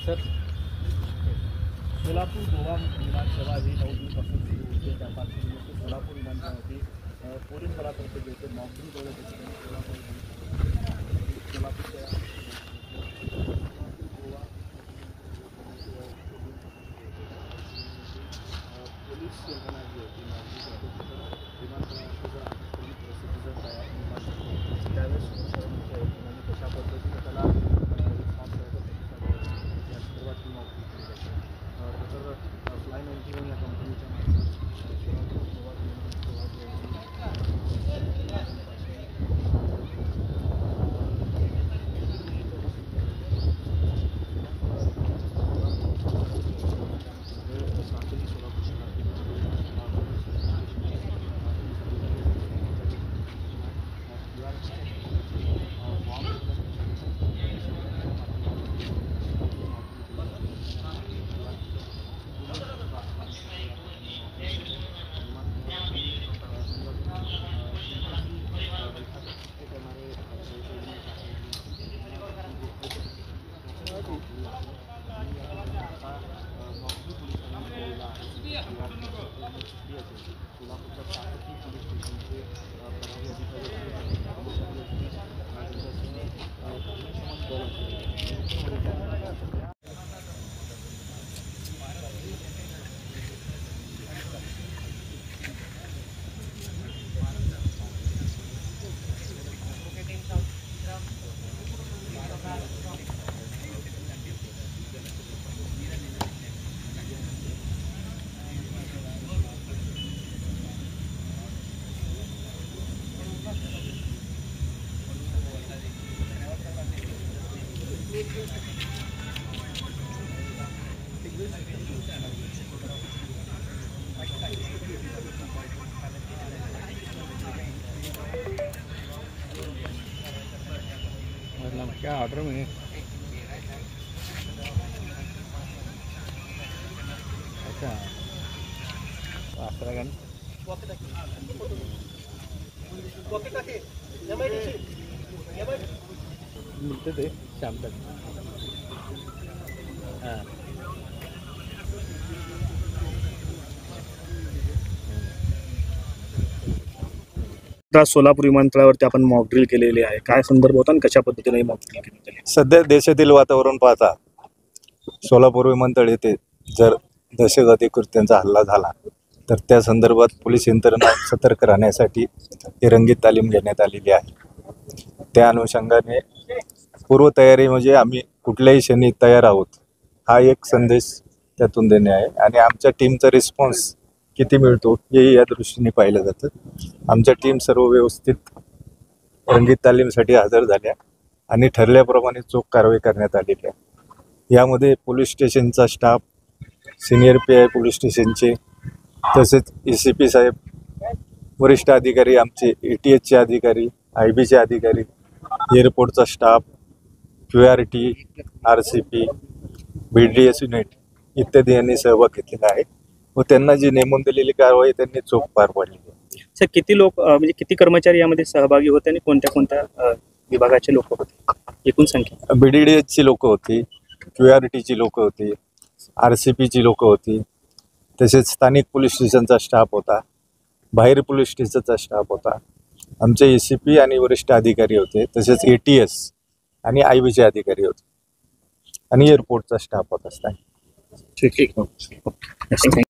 Sir, Solapur Goa विमानसेवा ही 9 जूनपासून सुरू होते. त्या पार्श्वभूमीवर सोलापूर विमानतळावरती पोलीस दलातर्फे जे मॉकड्रिल ठेवण्यात येते. सोलापूरच्या गोवा पोलीस यंत्रणा जी होती विमानतळावर परिस्थिती जर तयार त्यावेळेस कशा पद्धतीने त्याला रिस्पॉन्स या संदर्भात मॉकड्रिल केली जाते. तर फ्लाय 91 या कंपनीच्या क्या ऑर्डर में अच्छा आसरा गन मिलते थे शाम तक. हाँ सोलापूर विमानतळावरती आपण मॉकड्रिल केलेली आहे. काय संदर्भ होता आणि कशा पद्धतीने मॉकड्रिल केली? सध्या देशातील वातावरण पाहता सोलापूर विमानतळ येथे जर दहशतवादी कृत्यांचा हल्ला झाला तर त्या संदर्भात पोलीस यंत्रणा सतर्क राहण्यासाठी ही रंगीत तालीम घेण्यात आलेली आहे. त्या अनुषंगाने पूर्वतयारी म्हणजे आम्ही कुठल्याही क्षणी तयार आहोत हा एक संदेश त्यातून देणे आहे. आणि आमच्या टीमचा रिस्पॉन्स किती मिळतो हेही या दृष्टीने पाहिलं जातं. आमच्या टीम सर्व व्यवस्थित रंगीत तालीमसाठी हजर झाल्या आणि ठरल्याप्रमाणे चोख कारवाई करण्यात आलेली आहे. यामध्ये पोलीस स्टेशनचा स्टाफ, सिनियर PI पोलीस स्टेशनचे, तसेच ECP साहेब, वरिष्ठ अधिकारी, आमचे ATHचे अधिकारी, IBचे अधिकारी, एअरपोर्टचा staff, QRT, RCP, BDS unit इत्यादी यांनी सहभाग घेतलेला आहे व त्यांना जी नेमून दिलेली कारवाई त्यांनी चोख पार पाडली आहे. सर, किती लोक म्हणजे किती कर्मचारी यामध्ये सहभागी होते आणि कोणत्या कोणत्या विभागाचे लोक होते? एकूण संख्या? BDSची लोक होती, QRTची लोक होती, RCPची लोक होती, तसेच स्थानिक पोलीस स्टेशनचा स्टाफ होता, बाहेर पोलीस स्टेशनचा स्टाफ होता, आमचे ECP आणि वरिष्ठ अधिकारी होते, तसेच ATS आणि IBचे अधिकारी होते आणि एअरपोर्टचा स्टाफ होता. ठीक आहे.